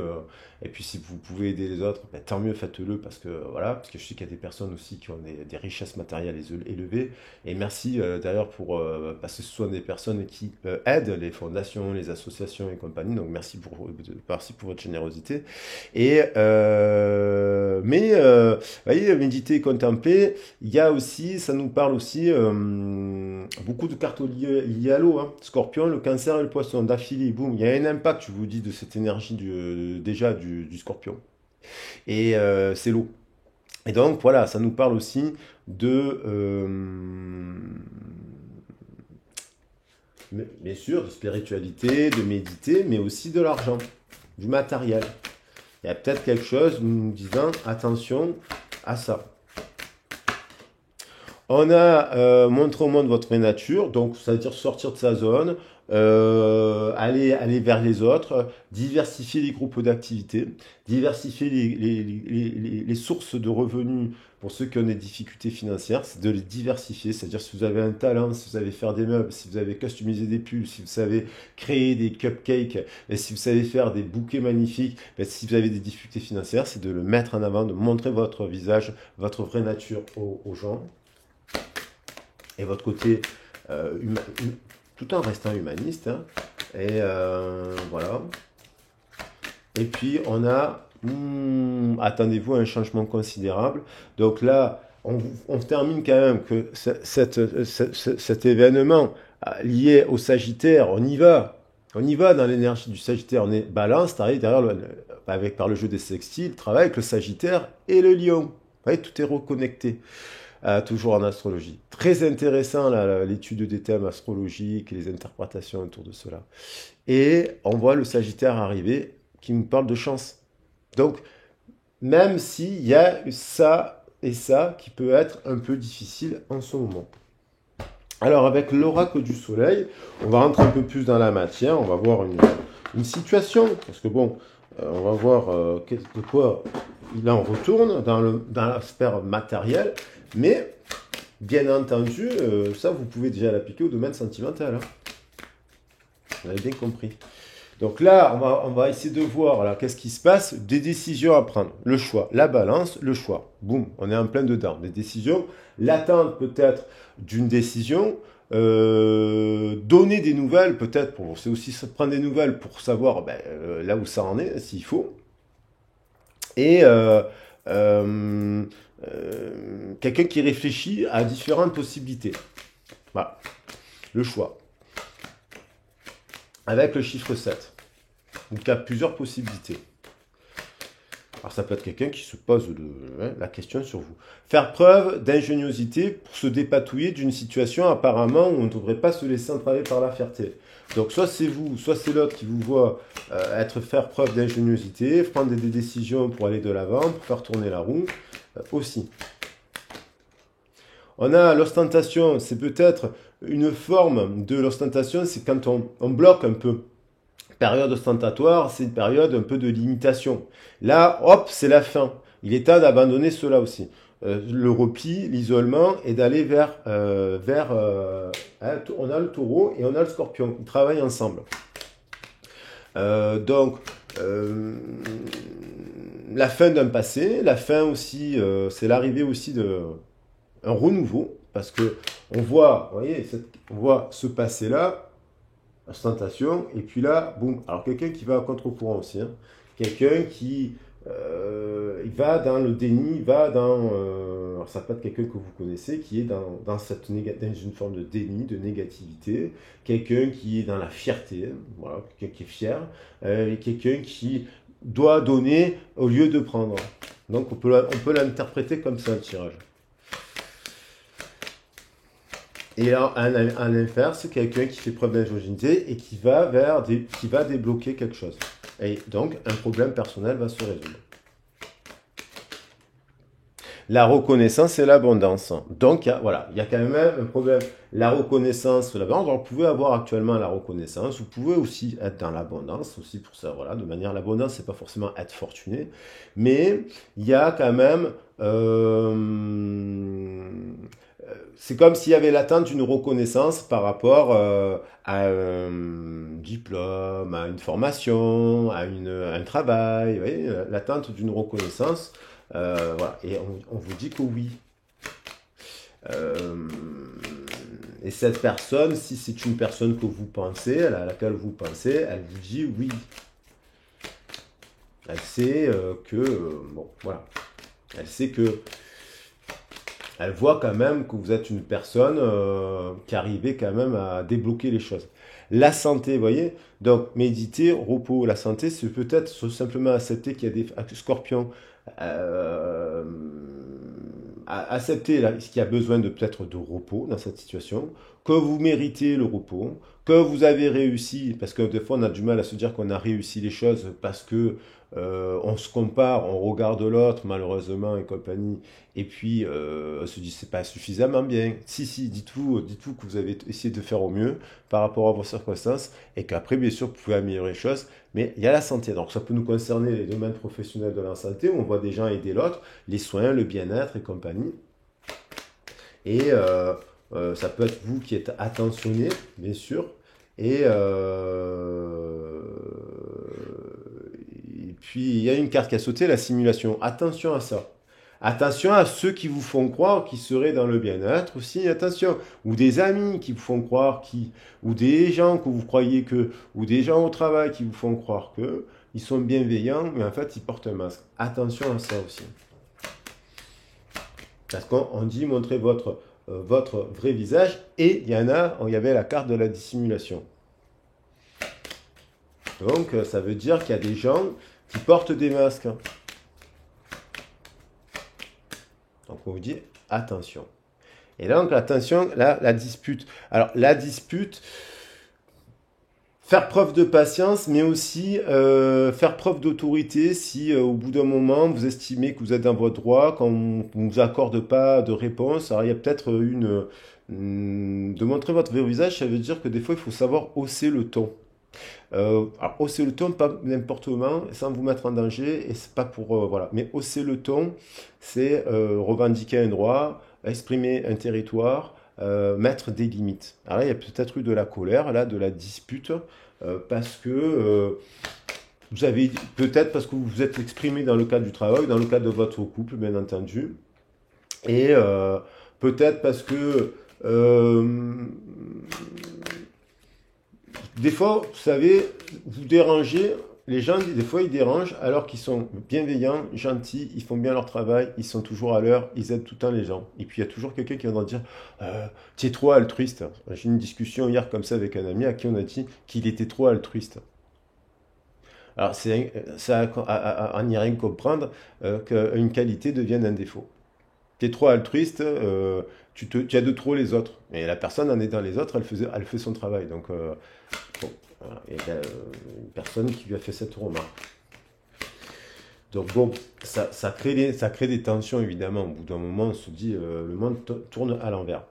Et puis si vous pouvez aider les autres, ben, tant mieux faites-le parce que voilà, parce que je sais qu'il y a des personnes aussi qui ont des richesses matérielles élevées. Et merci d'ailleurs pour parce que ce sont des personnes qui aident les fondations, les associations et compagnie. Donc merci pour votre générosité. Et vous voyez, méditer et contempler, il y a aussi, ça nous parle aussi beaucoup de cartes liées à l'eau. Hein. Scorpion, le cancer et le poisson, d'affilée, boum. Il y a un impact, je vous dis, de cette énergie déjà du scorpion. Et c'est l'eau. Et donc, voilà, ça nous parle aussi bien sûr, de spiritualité, de méditer, mais aussi de l'argent, du matériel. Il y a peut-être quelque chose nous disant attention à ça. On a montré au monde votre vraie nature, donc c'est-à-dire sortir de sa zone, aller vers les autres, diversifier les groupes d'activité, diversifier les sources de revenus pour ceux qui ont des difficultés financières, c'est de les diversifier, c'est-à-dire si vous avez un talent, si vous savez faire des meubles, si vous avez customisé des pulls, si vous savez créer des cupcakes, et si vous savez faire des bouquets magnifiques, et si vous avez des difficultés financières, c'est de le mettre en avant, de montrer votre visage, votre vraie nature aux gens et votre côté tout en restant humaniste. Hein. Et voilà. Et puis on a, attendez-vous à un changement considérable. Donc là, on termine quand même que cet événement lié au Sagittaire, on y va. On y va dans l'énergie du Sagittaire. On est balance, derrière par le jeu des sextiles, travaille avec le Sagittaire et le Lion. Vous voyez, tout est reconnecté. Toujours en astrologie. Très intéressant l'étude des thèmes astrologiques et les interprétations autour de cela. Et on voit le Sagittaire arriver qui nous parle de chance. Donc, même s'il y a ça et ça qui peut être un peu difficile en ce moment. Alors, avec l'oracle du soleil, on va rentrer un peu plus dans la matière, on va voir une situation, parce que bon, on va voir de quoi il en retourne dans l'aspect matériel, mais bien entendu, ça vous pouvez déjà l'appliquer au domaine sentimental, hein. Vous avez bien compris. Donc là, on va essayer de voir, alors qu'est-ce qui se passe, des décisions à prendre, le choix, la balance, le choix. Boum, on est en plein dedans. Des décisions, l'attente peut-être d'une décision, donner des nouvelles peut-être, c'est aussi prendre des nouvelles pour savoir là où ça en est, s'il faut. Et quelqu'un qui réfléchit à différentes possibilités. Voilà, le choix. Avec le chiffre 7. Donc il y a plusieurs possibilités. Alors ça peut être quelqu'un qui se pose la question sur vous. Faire preuve d'ingéniosité pour se dépatouiller d'une situation apparemment où on ne devrait pas se laisser entraver par la fierté. Donc soit c'est vous, soit c'est l'autre qui vous voit faire preuve d'ingéniosité, prendre des décisions pour aller de l'avant, pour faire tourner la roue aussi. On a l'ostentation, c'est peut-être une forme de l'ostentation, c'est quand on bloque un peu. Période ostentatoire, c'est une période un peu de limitation. Là, hop, c'est la fin. Il est temps d'abandonner cela aussi. Le repli, l'isolement, et d'aller vers on a le taureau et on a le scorpion. Ils travaillent ensemble. Donc, la fin d'un passé, la fin aussi, c'est l'arrivée aussi d'un renouveau, parce que on voit, vous voyez, on voit ce passé-là, ostentation, et puis là, boum. Alors quelqu'un qui va à contre-courant aussi, hein. Quelqu'un qui il va dans le déni, va dans... alors ça peut être quelqu'un que vous connaissez, qui est dans une forme de déni, de négativité, quelqu'un qui est dans la fierté, hein. Voilà, quelqu'un qui est fier, et quelqu'un qui doit donner au lieu de prendre. Donc on peut l'interpréter comme ça, le tirage. Et à l'inverse, quelqu'un qui fait preuve d'ingéniosité et qui va débloquer quelque chose. Et donc, un problème personnel va se résoudre. La reconnaissance et l'abondance. Donc, voilà, il y a quand même un problème. La reconnaissance, l'abondance. Alors, vous pouvez avoir actuellement la reconnaissance. Vous pouvez aussi être dans l'abondance, aussi pour ça, voilà, de manière, l'abondance, c'est pas forcément être fortuné. Mais, il y a quand même... c'est comme s'il y avait l'attente d'une reconnaissance par rapport à un diplôme, à une formation, à un travail, vous voyez, l'attente d'une reconnaissance. Voilà. Et on vous dit que oui. Et cette personne, si c'est une personne que vous pensez, à laquelle vous pensez, elle vous dit oui. Elle sait bon, voilà. Elle sait que... Elle voit quand même que vous êtes une personne qui arrivait quand même à débloquer les choses. La santé, vous voyez, donc méditer, repos, la santé, c'est peut-être simplement accepter qu'il y a des scorpions, accepter ce qu'il y a besoin de peut-être de repos dans cette situation, que vous méritez le repos, que vous avez réussi, parce que des fois on a du mal à se dire qu'on a réussi les choses parce que on se compare, on regarde l'autre malheureusement et compagnie, et puis on se dit c'est pas suffisamment bien. Si, dites-vous que vous avez essayé de faire au mieux par rapport à vos circonstances, et qu'après bien sûr vous pouvez améliorer les choses, mais il y a la santé. Donc ça peut nous concerner les domaines professionnels de la santé, où on voit des gens aider l'autre, les soins, le bien-être et compagnie. Et ça peut être vous qui êtes attentionné, bien sûr, et puis il y a une carte qui a sauté, la simulation. Attention à ça. Attention à ceux qui vous font croire qu'ils seraient dans le bien-être aussi, attention. Ou des amis qui vous font croire ou des gens que vous croyez que, ou des gens au travail qui vous font croire que, ils sont bienveillants, mais en fait ils portent un masque. Attention à ça aussi. Parce qu'on dit montrer votre vrai visage, et il y avait la carte de la dissimulation. Donc ça veut dire qu'il y a des gens qui portent des masques. Donc on vous dit attention. Et donc attention, là, la dispute. Alors la dispute, faire preuve de patience, mais aussi faire preuve d'autorité si au bout d'un moment vous estimez que vous êtes dans votre droit, qu'on ne vous accorde pas de réponse. Alors il y a peut-être De montrer votre vrai visage, ça veut dire que des fois, il faut savoir hausser le ton. Alors, hausser le ton, pas n'importe comment, sans vous mettre en danger, et c'est pas pour... voilà. Mais hausser le ton, c'est revendiquer un droit, exprimer un territoire, mettre des limites. Alors là, il y a peut-être eu de la colère, là, de la dispute, parce que vous avez... Peut-être parce que vous vous êtes exprimé dans le cadre du travail, dans le cadre de votre couple, bien entendu, et peut-être parce que... des fois, vous savez, vous dérangez, les gens, des fois, ils dérangent alors qu'ils sont bienveillants, gentils, ils font bien leur travail, ils sont toujours à l'heure, ils aident tout le temps les gens. Et puis, il y a toujours quelqu'un qui va dire tu es trop altruiste. J'ai eu une discussion hier comme ça avec un ami à qui on a dit qu'il était trop altruiste. Alors, c'est à n'y rien comprendre qu'une qualité devienne un défaut. Tu es trop altruiste, tu as de trop les autres. Et la personne en aidant les autres, elle fait son travail. Donc, bon, voilà. Et il y a une personne qui lui a fait cette remarque. Donc bon, ça crée des tensions évidemment. Au bout d'un moment, on se dit le monde tourne à l'envers.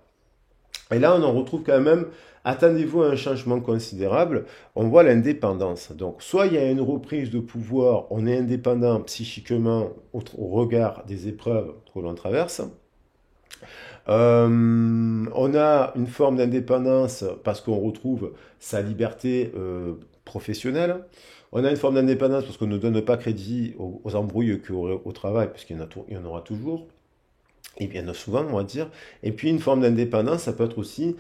Et là, on en retrouve quand même, attendez-vous à un changement considérable, on voit l'indépendance. Donc, soit il y a une reprise de pouvoir, on est indépendant psychiquement au regard des épreuves que l'on traverse. On a une forme d'indépendance parce qu'on retrouve sa liberté professionnelle. On a une forme d'indépendance parce qu'on ne donne pas crédit aux embrouilles qu'il y aurait au travail, parce qu'il y en aura toujours. Et bien souvent, on va dire. Et puis une forme d'indépendance, ça peut être aussi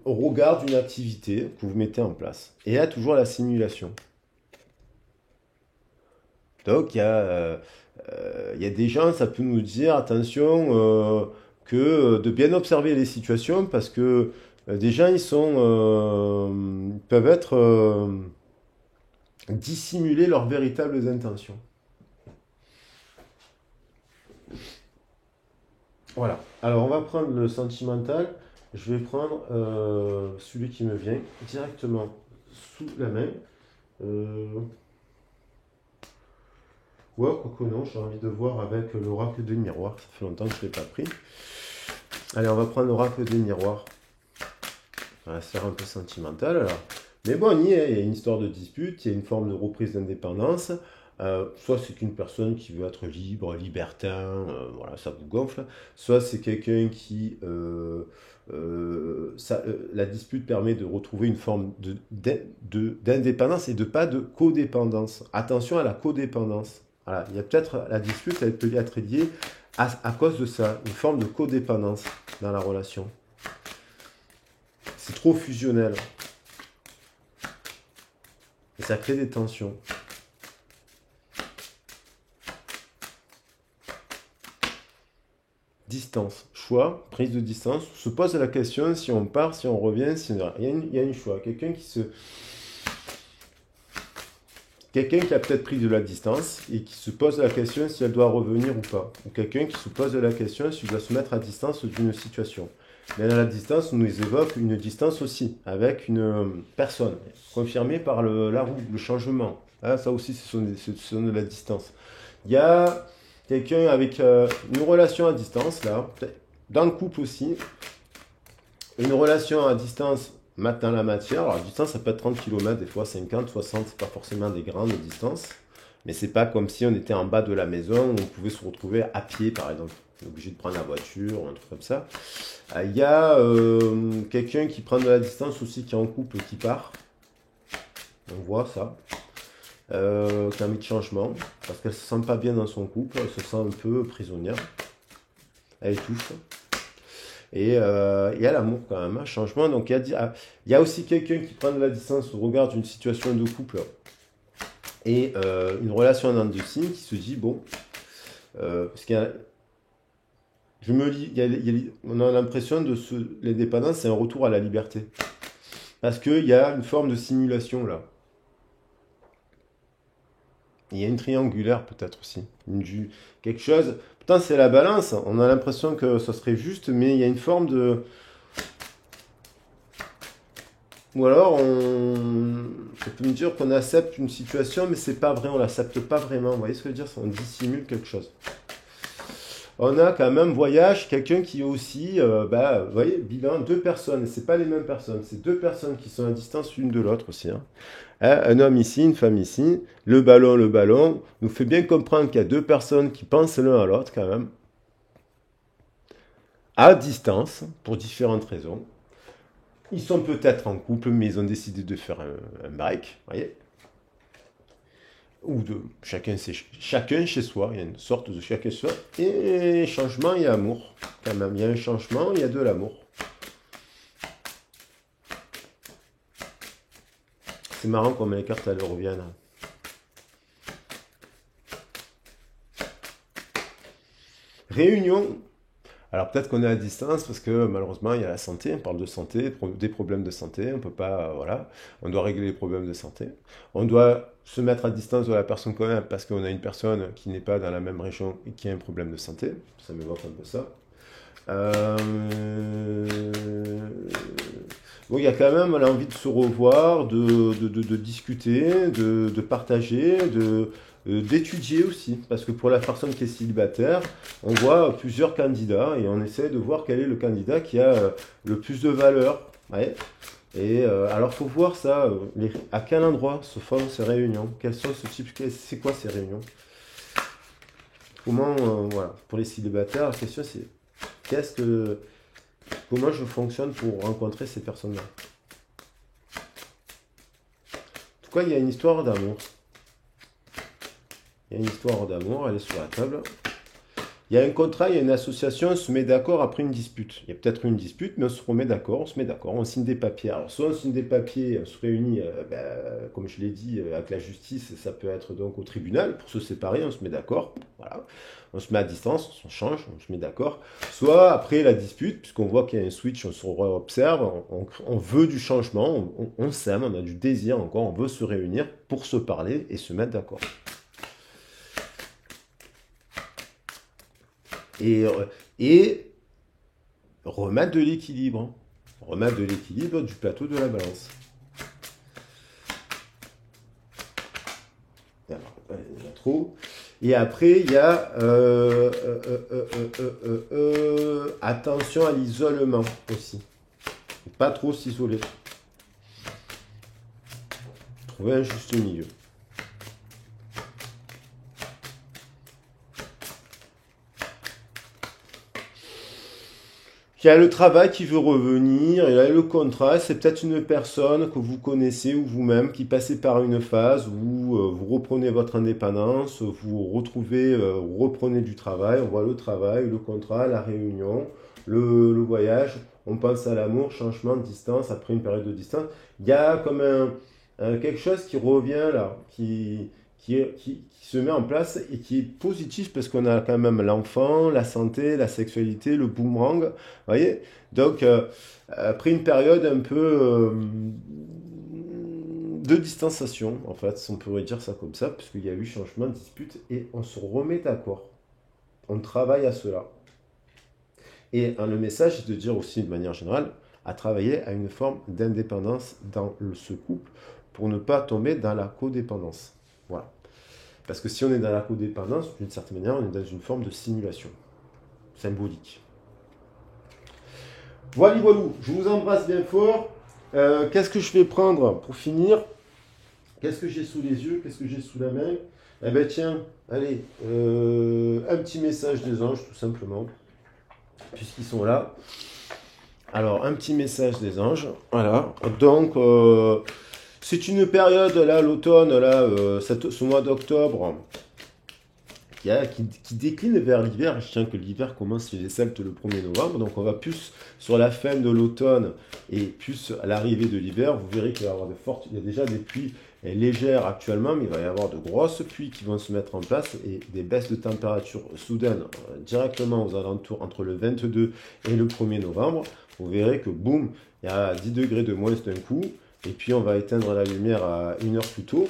au regard d'une activité que vous mettez en place. Et là, toujours la simulation. Donc, il y a des gens, ça peut nous dire, attention, que de bien observer les situations, parce que des gens, ils peuvent être dissimuler leurs véritables intentions. Voilà. Alors, on va prendre le sentimental. Je vais prendre celui qui me vient directement sous la main. Euh, Ouais, quoique non, j'ai envie de voir avec l'oracle des miroirs. Ça fait longtemps que je ne l'ai pas pris. Allez, on va prendre l'oracle des miroirs. On va se faire un peu sentimental alors. Mais bon, il y a une histoire de dispute, il y a une forme de reprise d'indépendance. Soit c'est qu'une personne qui veut être libre, libertin, voilà, ça vous gonfle. Soit c'est quelqu'un qui... la dispute permet de retrouver une forme d'indépendance et de pas de codépendance. Attention à la codépendance. Voilà, il y a peut-être la dispute, elle peut être liée à cause de ça, une forme de codépendance dans la relation. C'est trop fusionnel et ça crée des tensions. Distance, choix, prise de distance. On se pose la question si on part, si on revient, si on... il y a une choix. Quelqu'un qui a peut-être pris de la distance et qui se pose la question si elle doit revenir ou pas. Ou quelqu'un qui se pose la question s'il doit se mettre à distance d'une situation. Mais dans la distance, on nous évoque une distance aussi, avec une personne, confirmée par la roue, le changement. Ah, ça aussi, ce sont de la distance. Il y a quelqu'un avec une relation à distance, là, dans le couple aussi, une relation à distance dans la matière. Alors, la distance, ça peut être 30 km, des fois 50, 60, c'est pas forcément des grandes distances, mais c'est pas comme si on était en bas de la maison où on pouvait se retrouver à pied, par exemple. On est obligé de prendre la voiture, ou un truc comme ça. Il y a quelqu'un qui prend de la distance aussi, qui est en couple, qui part. On voit ça. Qui a envie de changement, parce qu'elle se sent pas bien dans son couple, elle se sent un peu prisonnière. Elle étouffe. Et il y a l'amour quand même, un changement. Donc il y a aussi quelqu'un qui prend de la distance au regard d'une situation de couple et une relation en deux signes qui se dit bon, parce qu'il y a, je me dis, on a l'impression de l'indépendance, c'est un retour à la liberté, parce qu'il y a une forme de simulation là. Il y a une triangulaire peut-être aussi, quelque chose. Pourtant c'est la balance. On a l'impression que ça serait juste, mais il y a une forme de. Ou alors ça peut me dire qu'on accepte une situation, mais c'est pas vrai, on l'accepte pas vraiment. Vous voyez ce que je veux dire? On dissimule quelque chose. on a quand même voyage, quelqu'un qui est aussi, vous voyez, bilan, deux personnes, c'est pas les mêmes personnes, c'est deux personnes qui sont à distance l'une de l'autre aussi. Hein. Un homme ici, une femme ici, le ballon, nous fait bien comprendre qu'il y a deux personnes qui pensent l'un à l'autre quand même, à distance, pour différentes raisons. Ils sont peut-être en couple, mais ils ont décidé de faire un break, vous voyez, ou de chacun chez soi, il y a une sorte de chacun chez soi, et changement, il y a amour, quand même, il y a un changement, il y a de l'amour. C'est marrant comme les cartes elles reviennent. Réunion. Alors peut-être qu'on est à distance parce que malheureusement il y a la santé, on parle de santé, des problèmes de santé, on peut pas, voilà, on doit régler les problèmes de santé. On doit se mettre à distance de la personne qu'on aime parce qu'on a une personne qui n'est pas dans la même région et qui a un problème de santé. Ça m'évoque un peu ça. Euh, Bon, il y a quand même l'envie de se revoir, de discuter, de partager, d'étudier aussi. Parce que pour la personne qui est célibataire, on voit plusieurs candidats et on essaie de voir quel est le candidat qui a le plus de valeur. Ouais. Et alors, il faut voir ça, à quel endroit se forment ces réunions, quels sont ce type, c'est quoi ces réunions. Comment, voilà, pour les célibataires, la question c'est qu'est-ce que, comment je fonctionne pour rencontrer ces personnes-là. En tout cas, il y a une histoire d'amour. Il y a une histoire d'amour, elle est sur la table. Il y a un contrat, il y a une association, on se met d'accord après une dispute. Il y a peut-être une dispute, mais on se remet d'accord, on se met d'accord, on signe des papiers. Alors, soit on signe des papiers, on se réunit, comme je l'ai dit, avec la justice, ça peut être donc au tribunal, pour se séparer, on se met d'accord, voilà. On se met à distance, on change, on se met d'accord. Soit après la dispute, puisqu'on voit qu'il y a un switch, on se observe, on veut du changement, on s'aime, on a du désir encore, on veut se réunir pour se parler et se mettre d'accord. Et, et remettre de l'équilibre. Remettre de l'équilibre du plateau de la balance. Alors, il y a trop. Et après, il y a attention à l'isolement aussi. Pas trop s'isoler. Trouver un juste milieu. Il y a le travail qui veut revenir, il y a le contrat, c'est peut-être une personne que vous connaissez ou vous-même qui passez par une phase où vous reprenez votre indépendance, vous retrouvez, reprenez du travail, on voit le travail, le contrat, la réunion, le voyage, on pense à l'amour, changement de distance après une période de distance. Il y a comme quelque chose qui revient là, qui se met en place et qui est positif parce qu'on a quand même l'enfant, la santé, la sexualité, le boomerang, vous voyez. Donc, après une période un peu de distanciation, en fait, si on pourrait dire ça comme ça, puisqu'il y a eu changement de dispute et on se remet d'accord. On travaille à cela. Et le message est de dire aussi, de manière générale, à travailler à une forme d'indépendance dans ce couple pour ne pas tomber dans la codépendance. Voilà. Parce que si on est dans la codépendance, d'une certaine manière, on est dans une forme de simulation symbolique. Voilà, voilou, je vous embrasse bien fort. Qu'est-ce que je vais prendre pour finir? Qu'est-ce que j'ai sous les yeux? Qu'est-ce que j'ai sous la main? Eh ben tiens, allez, un petit message des anges, tout simplement, puisqu'ils sont là. Alors, un petit message des anges, voilà. Donc, c'est une période, là, l'automne, là, ce mois d'octobre, qui décline vers l'hiver. Je tiens que l'hiver commence chez les Celtes le 1er novembre, donc on va plus sur la fin de l'automne et plus à l'arrivée de l'hiver. Vous verrez qu'il va y avoir il y a déjà des pluies légères actuellement, mais il va y avoir de grosses pluies qui vont se mettre en place et des baisses de température soudaines directement aux alentours entre le 22 et le 1er novembre. Vous verrez que boum, il y a 10 degrés de moins d'un coup, et puis on va éteindre la lumière à 1 heure plus tôt,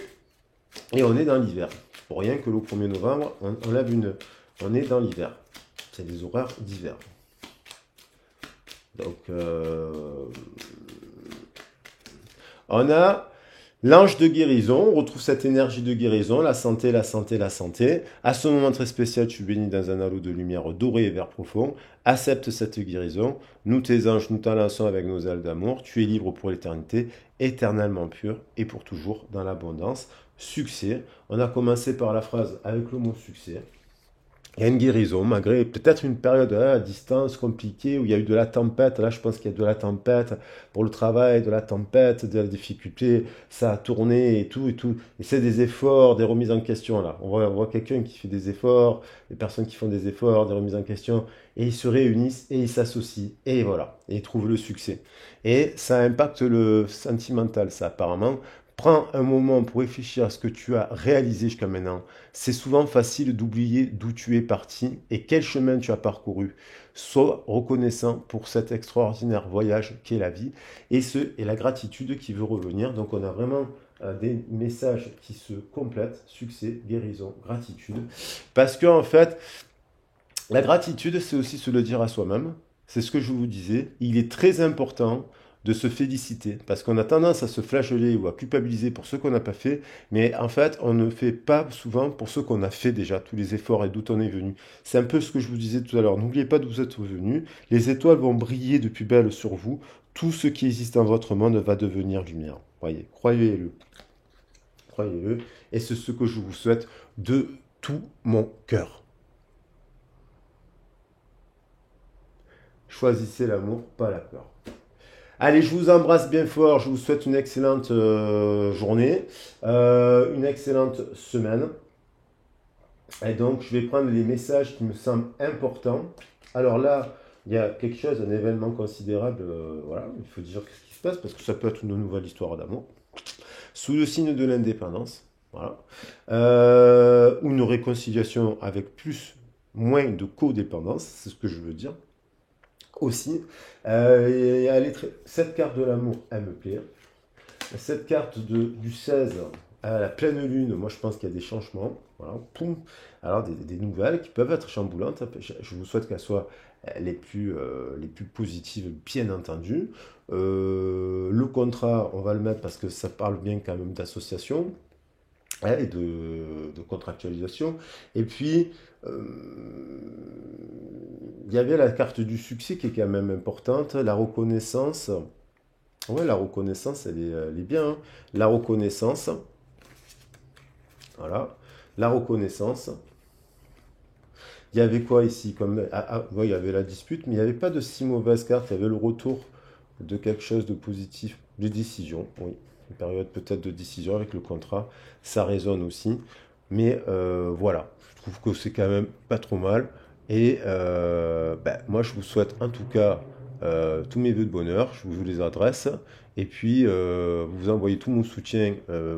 et on est dans l'hiver. Pour rien que le 1er novembre, on est dans l'hiver. C'est des horaires d'hiver. Donc, on a L'ange de guérison, on retrouve cette énergie de guérison, la santé, la santé, la santé. À ce moment très spécial, tu bénis dans un halo de lumière doré et vert profond. Accepte cette guérison. Nous, tes anges, nous t'enlaçons avec nos ailes d'amour. Tu es libre pour l'éternité, éternellement pur et pour toujours dans l'abondance. Succès. On a commencé par la phrase avec le mot succès. Il y a une guérison, malgré peut-être une période à distance compliquée où il y a eu de la tempête. Là, je pense qu'il y a de la tempête pour le travail, de la tempête, de la difficulté. Ça a tourné et tout et tout. Et c'est des efforts, des remises en question là. On voit quelqu'un qui fait des efforts, des personnes qui font des efforts, des remises en question, et ils se réunissent et ils s'associent et voilà, et ils trouvent le succès. Et ça impacte le sentimental, ça apparemment. Prends un moment pour réfléchir à ce que tu as réalisé jusqu'à maintenant. C'est souvent facile d'oublier d'où tu es parti et quel chemin tu as parcouru. Sois reconnaissant pour cet extraordinaire voyage qu'est la vie et la gratitude qui veut revenir. Donc on a vraiment des messages qui se complètent, succès, guérison, gratitude. Parce que en fait, la gratitude, c'est aussi se le dire à soi-même. C'est ce que je vous disais. Il est très important de se féliciter parce qu'on a tendance à se flageller ou à culpabiliser pour ce qu'on n'a pas fait, mais en fait, on ne fait pas souvent pour ce qu'on a fait déjà, tous les efforts et d'où on est venu. C'est un peu ce que je vous disais tout à l'heure. N'oubliez pas d'où vous êtes venu. Les étoiles vont briller de plus belle sur vous. Tout ce qui existe dans votre monde va devenir lumière. Voyez, croyez-le. Croyez-le. Et c'est ce que je vous souhaite de tout mon cœur. Choisissez l'amour, pas la peur. Allez, je vous embrasse bien fort, je vous souhaite une excellente journée, une excellente semaine. Et donc, je vais prendre les messages qui me semblent importants. Alors là, il y a quelque chose, un événement considérable, voilà, il faut dire ce qui se passe, parce que ça peut être une nouvelle histoire d'amour. Sous le signe de l'indépendance, voilà. Ou une réconciliation avec moins de codépendance, c'est ce que je veux dire aussi. Cette carte de l'amour, elle me plaît. Cette carte du 16 à la pleine lune, moi je pense qu'il y a des changements. Voilà, poum. Alors des nouvelles qui peuvent être chamboulantes. Je vous souhaite qu'elles soient les plus positives, bien entendu. Le contrat, on va le mettre parce que ça parle bien quand même d'association et de contractualisation. Et puis, il y avait la carte du succès qui est quand même importante, la reconnaissance. Ouais, la reconnaissance, elle est bien, hein. La reconnaissance, voilà. La reconnaissance. Il y avait quoi ici ouais, il y avait la dispute, mais il n'y avait pas de si mauvaise carte. Il y avait le retour de quelque chose de positif, de décision, oui. Une période peut-être de décision avec le contrat, ça résonne aussi. Mais voilà, je trouve que c'est quand même pas trop mal. Et moi, je vous souhaite en tout cas tous mes vœux de bonheur, je vous les adresse. Et puis, vous envoyez tout mon soutien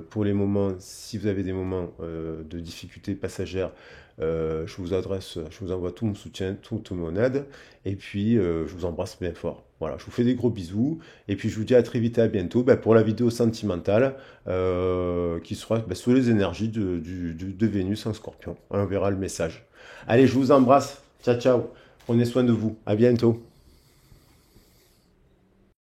pour les moments, si vous avez des moments de difficulté passagère, je vous envoie tout mon soutien, toute mon aide. Et puis, je vous embrasse bien fort. Voilà, je vous fais des gros bisous. Et puis, je vous dis à très vite et à bientôt pour la vidéo sentimentale qui sera sur les énergies de Vénus en Scorpion. On verra le message. Allez, je vous embrasse. Ciao, ciao. Prenez soin de vous. À bientôt.